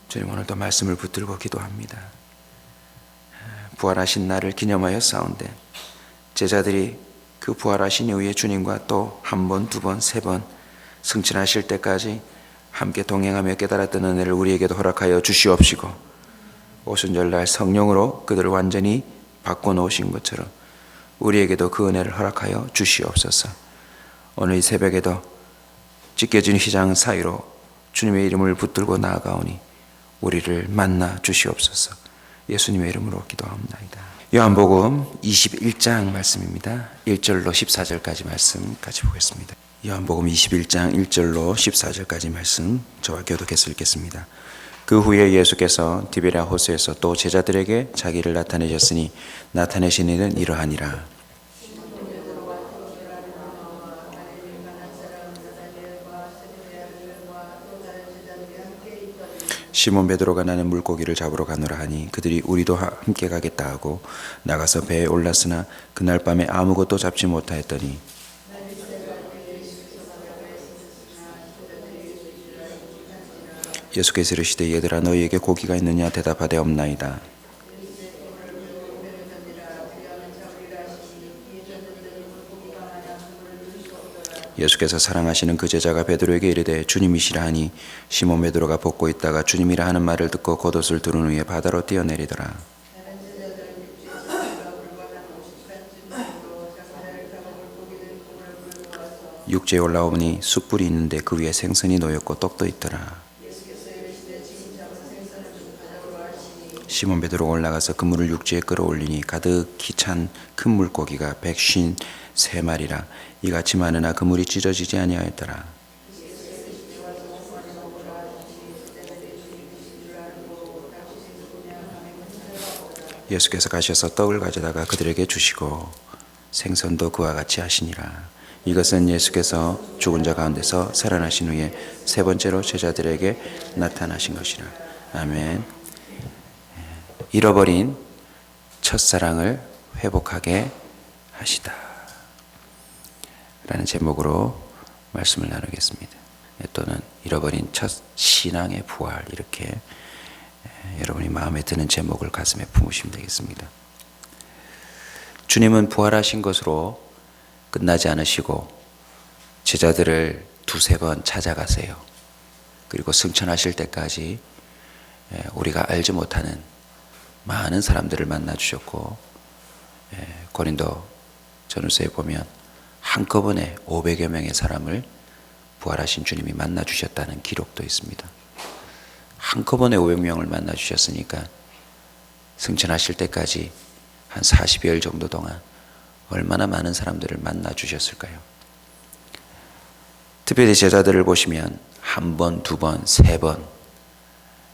주님, 오늘도 말씀을 붙들고 기도합니다. 부활하신 날을 기념하여 싸운데 제자들이 그 부활하신 이후에 주님과 또 한 번, 두 번, 세 번 승천하실 때까지 함께 동행하며 깨달았던 은혜를 우리에게도 허락하여 주시옵시고, 오순절날 성령으로 그들을 완전히 바꿔놓으신 것처럼 우리에게도 그 은혜를 허락하여 주시옵소서. 오늘 이 새벽에도 찢겨진 휘장 사이로 주님의 이름을 붙들고 나아가오니 우리를 만나 주시옵소서. 예수님의 이름으로 기도합니다. 요한복음 21장 말씀입니다. 1절로 14절까지 말씀 같이 보겠습니다. 요한복음 21장 1절로 14절까지 말씀 저와 교독해서 읽겠습니다. 그 후에 예수께서 디베랴 호수에서 또 제자들에게 자기를 나타내셨으니 나타내신 이는 이러하니라. 시몬 베드로가 나는 물고기를 잡으러 가노라 하니 그들이 우리도 함께 가겠다 하고 나가서 배에 올랐으나 그날 밤에 아무것도 잡지 못하였더니 예수께서 이르시되 얘들아 너희에게 고기가 있느냐 대답하되 없나이다. 예수께서 사랑하시는 그 제자가 베드로에게 이르되 주님이시라 하니 시몬 베드로가 벗고 있다가 주님이라 하는 말을 듣고 겉옷을 두른 후에 바다로 뛰어내리더라. 육지에 올라오니 숯불이 있는데 그 위에 생선이 놓였고 떡도 있더라. 시몬 베드로가 올라가서 그물을 육지에 끌어올리니 가득히 찬 큰 물고기가 153마리라. 이같이 많으나 그물이 찢어지지 아니하였더라. 예수께서 가셔서 떡을 가져다가 그들에게 주시고 생선도 그와 같이 하시니라. 이것은 예수께서 죽은 자 가운데서 살아나신 후에 세 번째로 제자들에게 나타나신 것이라. 아멘. 잃어버린 첫사랑을 회복하게 하시다 라는 제목으로 말씀을 나누겠습니다. 또는 잃어버린 첫 신앙의 부활, 이렇게 여러분이 마음에 드는 제목을 가슴에 품으시면 되겠습니다. 주님은 부활하신 것으로 끝나지 않으시고 제자들을 두세 번 찾아가세요. 그리고 승천하실 때까지 우리가 알지 못하는 많은 사람들을 만나주셨고, 고린도 전후서에 보면 한꺼번에 500여 명의 사람을 부활하신 주님이 만나주셨다는 기록도 있습니다. 한꺼번에 500명을 만나주셨으니까 승천하실 때까지 한 40여일 정도 동안 얼마나 많은 사람들을 만나주셨을까요? 특별히 제자들을 보시면 한 번, 두 번, 세 번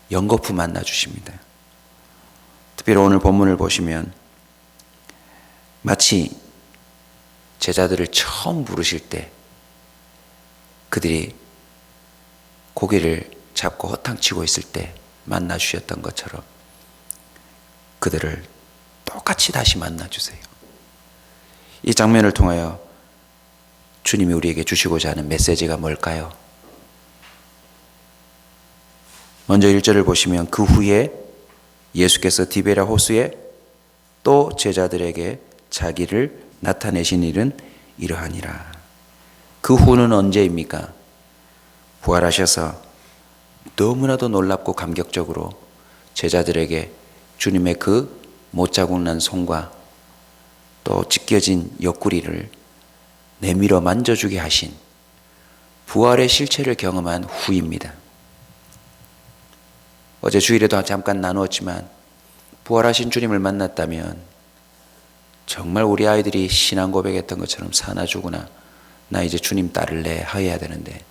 연거푸 만나주십니다. 특별히 오늘 본문을 보시면 마치 제자들을 처음 부르실 때 그들이 고기를 잡고 허탕치고 있을 때 만나주셨던 것처럼 그들을 똑같이 다시 만나주세요. 이 장면을 통하여 주님이 우리에게 주시고자 하는 메시지가 뭘까요? 먼저 1절을 보시면 그 후에 예수께서 디베랴 호수에 또 제자들에게 자기를 나타내신 일은 이러하니라. 그 후는 언제입니까? 부활하셔서 너무나도 놀랍고 감격적으로 제자들에게 주님의 그 못자국 난 손과 또 찢겨진 옆구리를 내밀어 만져주게 하신 부활의 실체를 경험한 후입니다. 어제 주일에도 잠깐 나누었지만 부활하신 주님을 만났다면 정말 우리 아이들이 신앙 고백했던 것처럼 사나 죽으나 나 이제 주님 따를래 하여야 되는데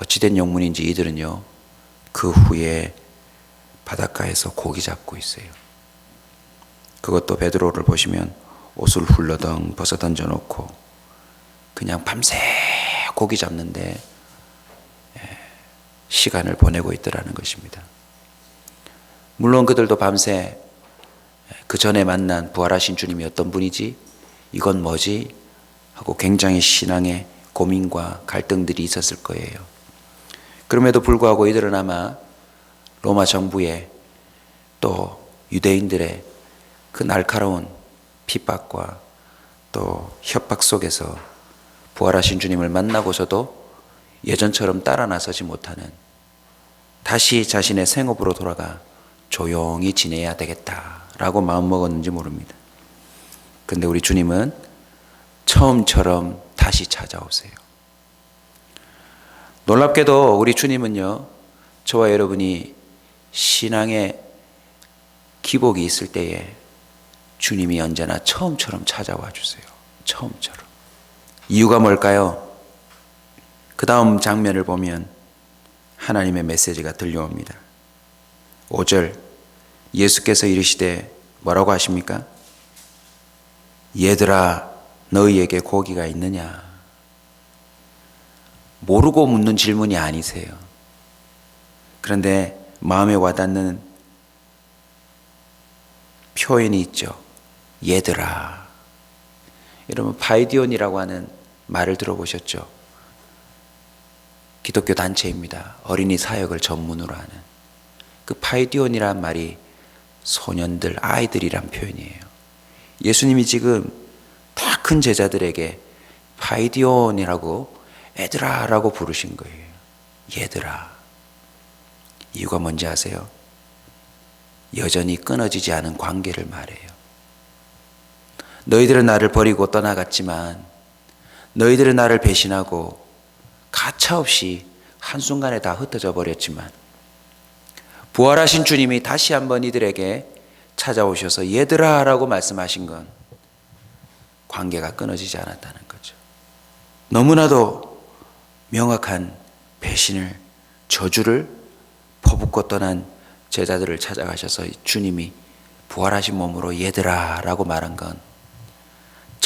어찌된 영문인지 이들은요 그 후에 바닷가에서 고기 잡고 있어요. 그것도 베드로를 보시면 옷을 훌러덩 벗어 던져놓고 그냥 밤새 고기 잡는데 시간을 보내고 있더라는 것입니다. 물론 그들도 밤새 그 전에 만난 부활하신 주님이 어떤 분이지 이건 뭐지? 하고 굉장히 신앙의 고민과 갈등들이 있었을 거예요. 그럼에도 불구하고 이들은 아마 로마 정부의 또 유대인들의 그 날카로운 핍박과 또 협박 속에서 부활하신 주님을 만나고서도 예전처럼 따라 나서지 못하는, 다시 자신의 생업으로 돌아가 조용히 지내야 되겠다라고 마음먹었는지 모릅니다. 그런데 우리 주님은 처음처럼 다시 찾아오세요. 놀랍게도 우리 주님은요, 저와 여러분이 신앙의 기복이 있을 때에 주님이 언제나 처음처럼 찾아와 주세요. 처음처럼. 이유가 뭘까요? 그 다음 장면을 보면 하나님의 메시지가 들려옵니다. 5절, 예수께서 이르시되 뭐라고 하십니까? 얘들아, 너희에게 고기가 있느냐? 모르고 묻는 질문이 아니세요. 그런데 마음에 와닿는 표현이 있죠. 얘들아. 여러분, 파이디온이라고 하는 말을 들어보셨죠? 기독교 단체입니다. 어린이 사역을 전문으로 하는. 그 파이디온이란 말이 소년들, 아이들이란 표현이에요. 예수님이 지금 다 큰 제자들에게 파이디온이라고, 애들아 라고 부르신 거예요. 얘들아. 이유가 뭔지 아세요? 여전히 끊어지지 않은 관계를 말해요. 너희들은 나를 버리고 떠나갔지만, 너희들은 나를 배신하고 가차없이 한순간에 다 흩어져 버렸지만, 부활하신 주님이 다시 한번 이들에게 찾아오셔서 얘들아 라고 말씀하신 건 관계가 끊어지지 않았다는 거죠. 너무나도 명확한 배신을, 저주를 퍼붓고 떠난 제자들을 찾아가셔서 주님이 부활하신 몸으로 얘들아 라고 말한 건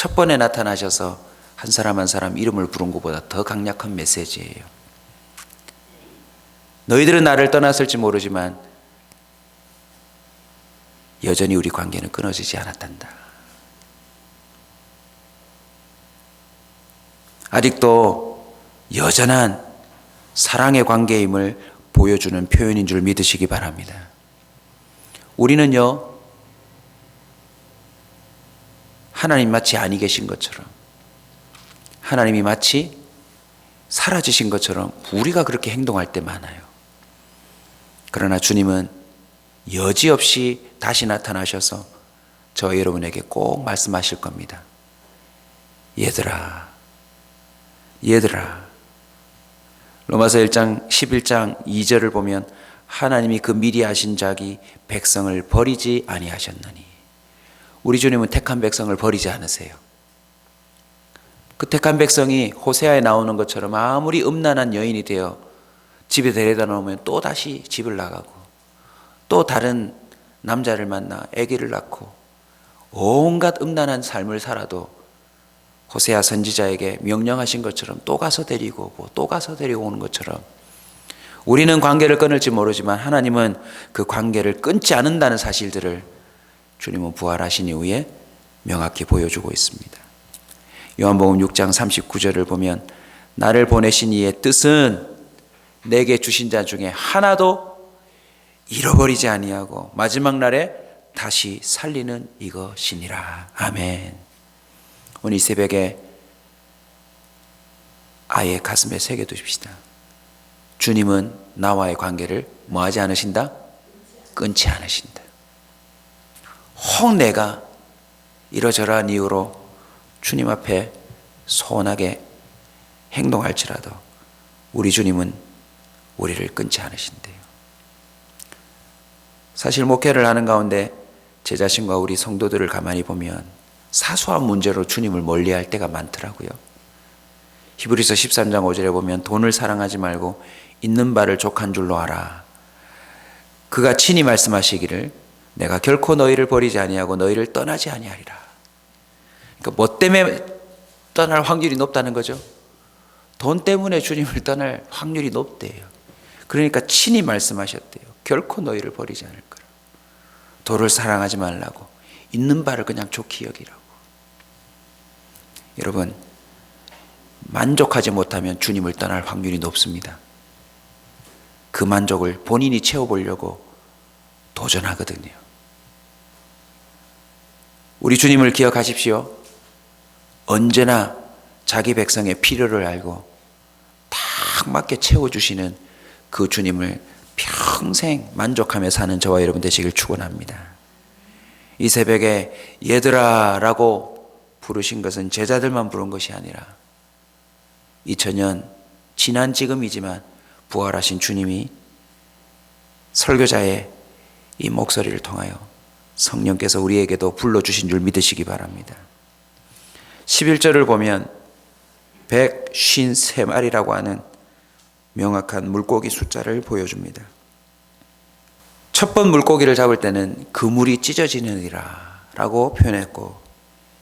첫 번에 나타나셔서 한 사람 한 사람 이름을 부른 것보다 더 강력한 메시지예요. 너희들은 나를 떠났을지 모르지만 여전히 우리 관계는 끊어지지 않았단다. 아직도 여전한 사랑의 관계임을 보여주는 표현인 줄 믿으시기 바랍니다. 우리는요, 하나님 마치 아니 계신 것처럼, 하나님이 마치 사라지신 것처럼 우리가 그렇게 행동할 때 많아요. 그러나 주님은 여지없이 다시 나타나셔서 저희 여러분에게 꼭 말씀하실 겁니다. 얘들아, 얘들아. 로마서 1장 11장 2절을 보면 하나님이 그 미리 아신 자기 백성을 버리지 아니하셨나니. 우리 주님은 택한 백성을 버리지 않으세요. 그 택한 백성이 호세아에 나오는 것처럼 아무리 음란한 여인이 되어 집에 데려다 놓으면 또 다시 집을 나가고 또 다른 남자를 만나 아기를 낳고 온갖 음란한 삶을 살아도 호세아 선지자에게 명령하신 것처럼 또 가서 데리고 오고 또 가서 데리고 오는 것처럼 우리는 관계를 끊을지 모르지만 하나님은 그 관계를 끊지 않는다는 사실들을 주님은 부활하신 이후에 명확히 보여주고 있습니다. 요한복음 6장 39절을 보면 나를 보내신 이의 뜻은 내게 주신 자 중에 하나도 잃어버리지 아니하고 마지막 날에 다시 살리는 이것이니라. 아멘. 오늘 이 새벽에 아예 가슴에 새겨두십시다. 주님은 나와의 관계를 뭐하지 않으신다? 끊지 않으신다. 혹 내가 이러저러한 이유로 주님 앞에 소원하게 행동할지라도 우리 주님은 우리를 끊지 않으신대요. 사실 목회를 하는 가운데 제 자신과 우리 성도들을 가만히 보면 사소한 문제로 주님을 멀리할 때가 많더라고요. 히브리서 13장 5절에 보면 돈을 사랑하지 말고 있는 바를 족한 줄로 알아. 그가 친히 말씀하시기를 내가 결코 너희를 버리지 아니하고 너희를 떠나지 아니하리라. 그러니까 뭐 때문에 떠날 확률이 높다는 거죠? 돈 때문에 주님을 떠날 확률이 높대요. 그러니까 친히 말씀하셨대요. 결코 너희를 버리지 않을 거라. 돈을 사랑하지 말라고. 있는 바를 그냥 좋게 여기라고. 여러분, 만족하지 못하면 주님을 떠날 확률이 높습니다. 그 만족을 본인이 채워보려고 도전하거든요. 우리 주님을 기억하십시오. 언제나 자기 백성의 필요를 알고 딱 맞게 채워주시는 그 주님을 평생 만족하며 사는 저와 여러분 되시길 축원합니다. 이 새벽에 얘들아 라고 부르신 것은 제자들만 부른 것이 아니라 2000년 지난 지금이지만 부활하신 주님이 설교자의 이 목소리를 통하여 성령께서 우리에게도 불러주신 줄 믿으시기 바랍니다. 11절을 보면 153마리라고 하는 명확한 물고기 숫자를 보여줍니다. 첫 번 물고기를 잡을 때는 그물이 찢어지느니라 라고 표현했고,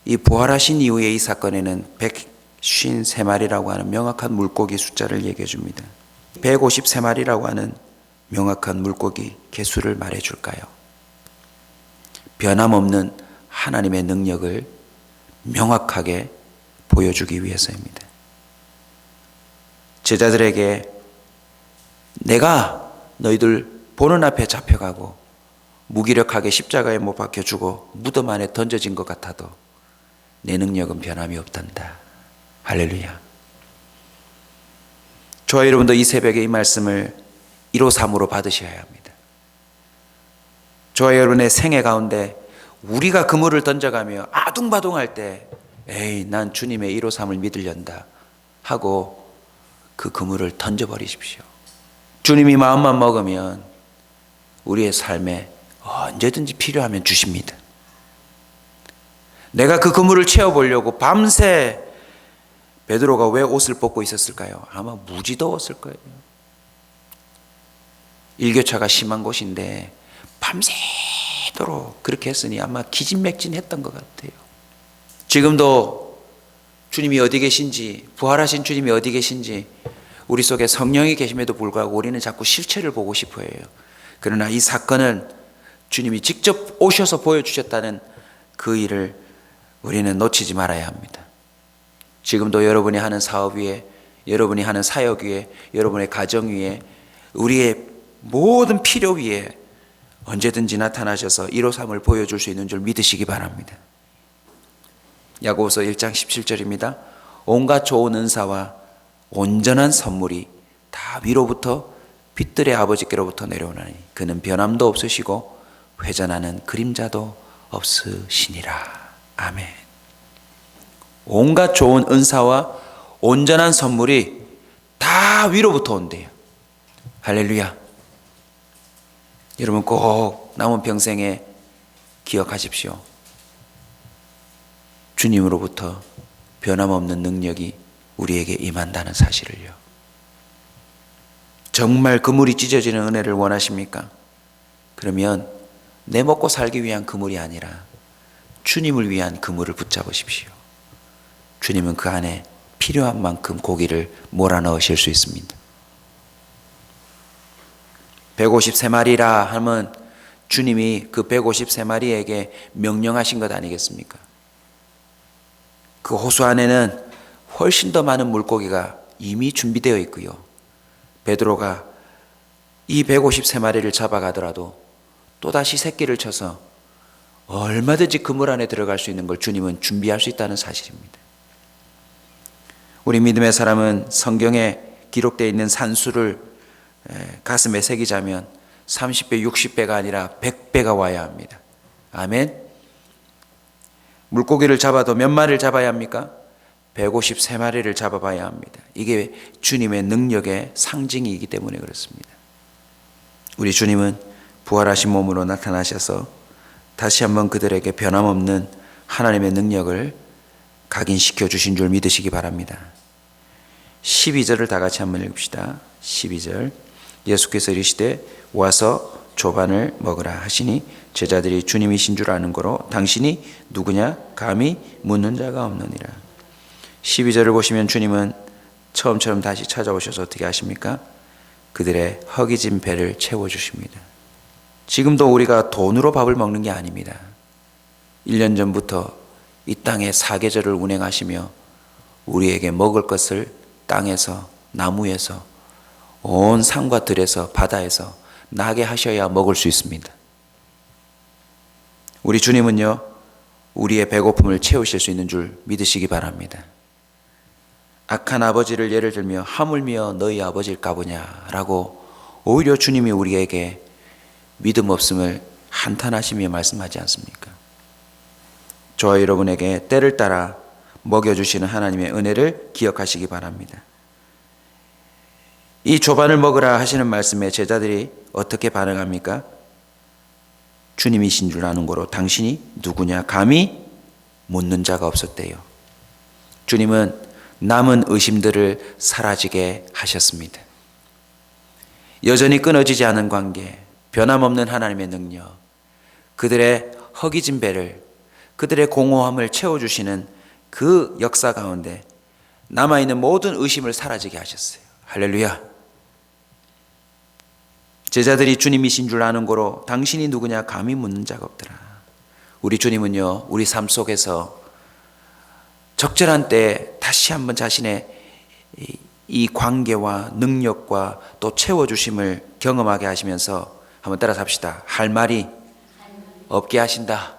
이 부활하신 이후의 이 사건에는 153마리라고 하는 명확한 물고기 숫자를 얘기해 줍니다. 153마리라고 하는 명확한 물고기 개수를 말해 줄까요? 변함없는 하나님의 능력을 명확하게 보여주기 위해서입니다. 제자들에게 내가 너희들 보는 앞에 잡혀가고 무기력하게 십자가에 못 박혀 죽어 무덤 안에 던져진 것 같아도 내 능력은 변함이 없단다. 할렐루야. 저와 여러분도 이 새벽에 이 말씀을 153으로 받으셔야 합니다. 저와 여러분의 생애 가운데 우리가 그물을 던져가며 아둥바둥할 때 에이 난 주님의 153을 믿으련다 하고 그 그물을 던져버리십시오. 주님이 마음만 먹으면 우리의 삶에 언제든지 필요하면 주십니다. 내가 그 그물을 채워보려고 밤새 베드로가 왜 옷을 벗고 있었을까요? 아마 무지 더웠을 거예요. 일교차가 심한 곳인데 밤새도록 그렇게 했으니 아마 기진맥진했던 것 같아요. 지금도 주님이 어디 계신지, 부활하신 주님이 어디 계신지 우리 속에 성령이 계심에도 불구하고 우리는 자꾸 실체를 보고 싶어 해요. 그러나 이 사건은 주님이 직접 오셔서 보여주셨다는 그 일을 우리는 놓치지 말아야 합니다. 지금도 여러분이 하는 사업 위에, 여러분이 하는 사역 위에, 여러분의 가정 위에, 우리의 모든 필요 위에 언제든지 나타나셔서 153을 보여줄 수 있는 줄 믿으시기 바랍니다. 야고보서 1장 17절입니다. 온갖 좋은 은사와 온전한 선물이 다 위로부터 빛들의 아버지께로부터 내려오나니 그는 변함도 없으시고 회전하는 그림자도 없으시니라. 아멘. 온갖 좋은 은사와 온전한 선물이 다 위로부터 온대요. 할렐루야. 여러분 꼭 남은 평생에 기억하십시오. 주님으로부터 변함없는 능력이 우리에게 임한다는 사실을요. 정말 그물이 찢어지는 은혜를 원하십니까? 그러면 내 먹고 살기 위한 그물이 아니라 주님을 위한 그물을 붙잡으십시오. 주님은 그 안에 필요한 만큼 고기를 몰아넣으실 수 있습니다. 153마리라 하면 주님이 그 153마리에게 명령하신 것 아니겠습니까? 그 호수 안에는 훨씬 더 많은 물고기가 이미 준비되어 있고요. 베드로가 이 153마리를 잡아가더라도 또다시 새끼를 쳐서 얼마든지 그물 안에 들어갈 수 있는 걸 주님은 준비할 수 있다는 사실입니다. 우리 믿음의 사람은 성경에 기록되어 있는 산수를 가슴에 새기자면 30배, 60배가 아니라 100배가 와야 합니다. 아멘. 물고기를 잡아도 몇 마리를 잡아야 합니까? 153마리를 잡아봐야 합니다. 이게 주님의 능력의 상징이기 때문에 그렇습니다. 우리 주님은 부활하신 몸으로 나타나셔서 다시 한번 그들에게 변함없는 하나님의 능력을 각인시켜 주신 줄 믿으시기 바랍니다. 12절을 다 같이 한번 읽읍시다. 12절. 예수께서 이르시되 와서 조반을 먹으라 하시니 제자들이 주님이신 줄 아는 거로 당신이 누구냐 감히 묻는 자가 없느니라. 12절을 보시면 주님은 처음처럼 다시 찾아오셔서 어떻게 하십니까? 그들의 허기진 배를 채워주십니다. 지금도 우리가 돈으로 밥을 먹는 게 아닙니다. 1년 전부터 이 땅에 사계절을 운행하시며 우리에게 먹을 것을 땅에서, 나무에서, 온 산과 들에서, 바다에서 나게 하셔야 먹을 수 있습니다. 우리 주님은요, 우리의 배고픔을 채우실 수 있는 줄 믿으시기 바랍니다. 악한 아버지를 예를 들며 하물며 너희 아버지일까 보냐라고 오히려 주님이 우리에게 믿음 없음을 한탄하시며 말씀하지 않습니까? 저와 여러분에게 때를 따라 먹여주시는 하나님의 은혜를 기억하시기 바랍니다. 이 조반을 먹으라 하시는 말씀에 제자들이 어떻게 반응합니까? 주님이신 줄 아는 거로 당신이 누구냐 감히 묻는 자가 없었대요. 주님은 남은 의심들을 사라지게 하셨습니다. 여전히 끊어지지 않은 관계, 변함없는 하나님의 능력, 그들의 허기진 배를, 그들의 공허함을 채워주시는 그 역사 가운데 남아있는 모든 의심을 사라지게 하셨어요. 할렐루야. 제자들이 주님이신 줄 아는 거로 당신이 누구냐 감히 묻는 자가 없더라. 우리 주님은요, 우리 삶 속에서 적절한 때에 다시 한번 자신의 이 관계와 능력과 또 채워주심을 경험하게 하시면서 한번 따라서 합시다. 할 말이 없게 하신다.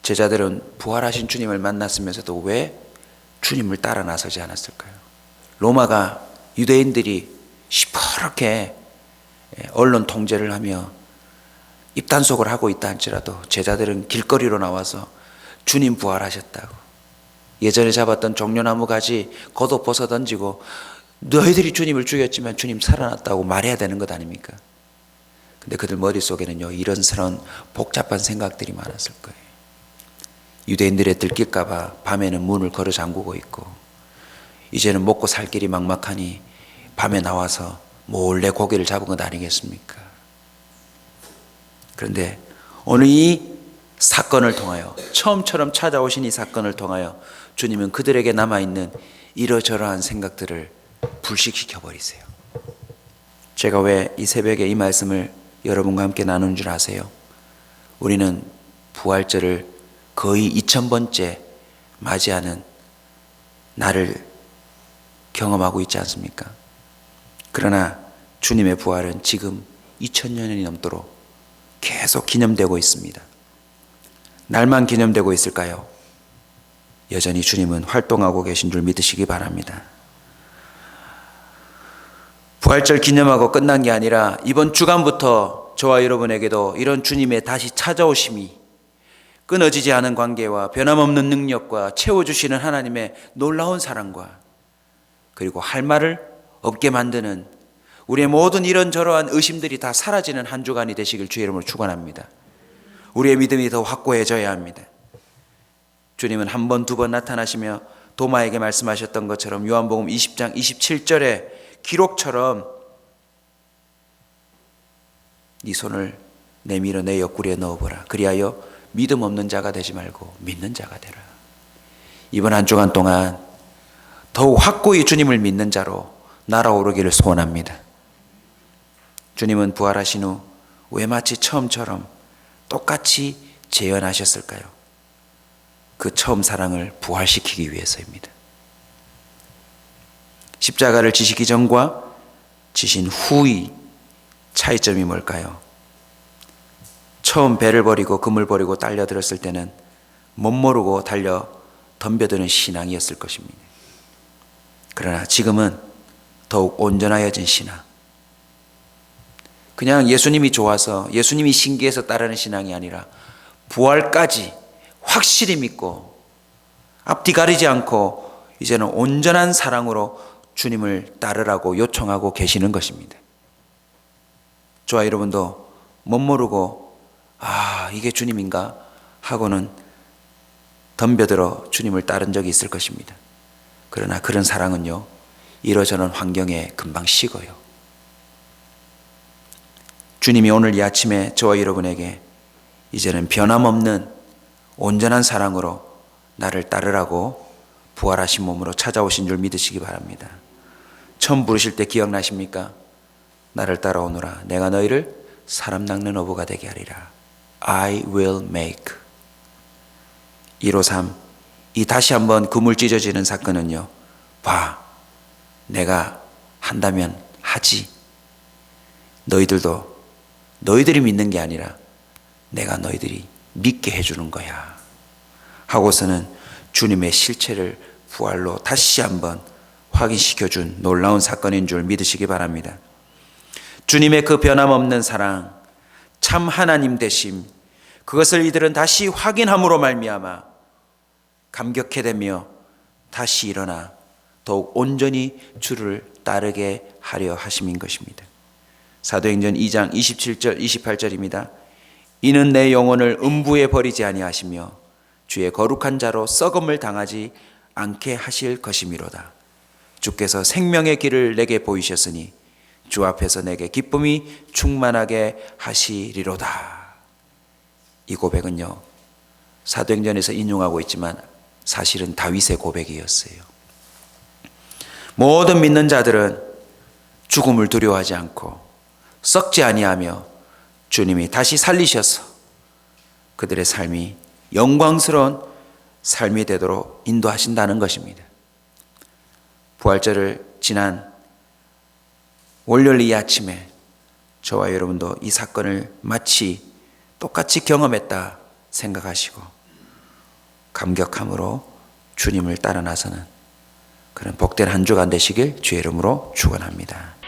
제자들은 부활하신 주님을 만났으면서도 왜 주님을 따라 나서지 않았을까요? 로마가 유대인들이 시퍼렇게 언론 통제를 하며 입단속을 하고 있다 할지라도 제자들은 길거리로 나와서 주님 부활하셨다고, 예전에 잡았던 종려나무 가지 겉옷 벗어 던지고 너희들이 주님을 죽였지만 주님 살아났다고 말해야 되는 것 아닙니까? 근데 그들 머릿속에는요, 이런저런 복잡한 생각들이 많았을 거예요. 유대인들에 들킬까 봐 밤에는 문을 걸어 잠그고 있고, 이제는 먹고 살 길이 막막하니 밤에 나와서 몰래 고기를 잡은 것 아니겠습니까? 그런데 오늘 이 사건을 통하여, 처음처럼 찾아오신 이 사건을 통하여 주님은 그들에게 남아있는 이러저러한 생각들을 불식시켜 버리세요. 제가 왜 이 새벽에 이 말씀을 여러분과 함께 나누는 줄 아세요? 우리는 부활절을 거의 2000번째 맞이하는 날을 경험하고 있지 않습니까? 그러나 주님의 부활은 지금 2000년이 넘도록 계속 기념되고 있습니다. 날만 기념되고 있을까요? 여전히 주님은 활동하고 계신 줄 믿으시기 바랍니다. 부활절 기념하고 끝난 게 아니라 이번 주간부터 저와 여러분에게도 이런 주님의 다시 찾아오심이, 끊어지지 않은 관계와 변함없는 능력과 채워주시는 하나님의 놀라운 사랑과, 그리고 할 말을 없게 만드는 우리의 모든 이런저러한 의심들이 다 사라지는 한 주간이 되시길 주의 이름으로 축원합니다. 우리의 믿음이 더 확고해져야 합니다. 주님은 한 번, 두 번 나타나시며 도마에게 말씀하셨던 것처럼 요한복음 20장 27절의 기록처럼 네 손을 내밀어 내 옆구리에 넣어보라. 그리하여 믿음 없는 자가 되지 말고 믿는 자가 되라. 이번 한 주간 동안 더욱 확고히 주님을 믿는 자로 날아오르기를 소원합니다. 주님은 부활하신 후 왜 마치 처음처럼 똑같이 재현하셨을까요? 그 처음 사랑을 부활시키기 위해서입니다. 십자가를 지시기 전과 지신 후의 차이점이 뭘까요? 처음 배를 버리고 금을 버리고 달려들었을 때는 못 모르고 달려 덤벼드는 신앙이었을 것입니다. 그러나 지금은 더욱 온전하여진 신앙, 그냥 예수님이 좋아서 예수님이 신기해서 따르는 신앙이 아니라 부활까지 확실히 믿고 앞뒤 가리지 않고 이제는 온전한 사랑으로 주님을 따르라고 요청하고 계시는 것입니다. 저와 여러분도 못 모르고 이게 주님인가 하고는 덤벼들어 주님을 따른 적이 있을 것입니다. 그러나 그런 사랑은요, 이러저런 환경에 금방 식어요. 주님이 오늘 이 아침에 저와 여러분에게 이제는 변함없는 온전한 사랑으로 나를 따르라고 부활하신 몸으로 찾아오신 줄 믿으시기 바랍니다. 처음 부르실 때 기억나십니까? 나를 따라오너라. 내가 너희를 사람 낚는 어부가 되게 하리라. I will make. 153 이 다시 한번 그물 찢어지는 사건은요, 봐, 내가 한다면 하지. 너희들이 믿는 게 아니라 내가 너희들이 믿게 해주는 거야 하고서는 주님의 실체를 부활로 다시 한번 확인시켜준 놀라운 사건인 줄 믿으시기 바랍니다. 주님의 그 변함없는 사랑, 참 하나님 되심, 그것을 이들은 다시 확인함으로 말미암아 감격해되며 다시 일어나 더욱 온전히 주를 따르게 하려 하심인 것입니다. 사도행전 2장 27절 28절입니다. 이는 내 영혼을 음부에 버리지 아니하시며 주의 거룩한 자로 썩음을 당하지 않게 하실 것이미로다. 주께서 생명의 길을 내게 보이셨으니 주 앞에서 내게 기쁨이 충만하게 하시리로다. 이 고백은요, 사도행전에서 인용하고 있지만 사실은 다윗의 고백이었어요. 모든 믿는 자들은 죽음을 두려워하지 않고 썩지 아니하며 주님이 다시 살리셔서 그들의 삶이 영광스러운 삶이 되도록 인도하신다는 것입니다. 부활절을 지난 월요일 이 아침에 저와 여러분도 이 사건을 마치 똑같이 경험했다 생각하시고 감격함으로 주님을 따라 나서는 그런 복된 한 주간 되시길 주의 이름으로 축원합니다.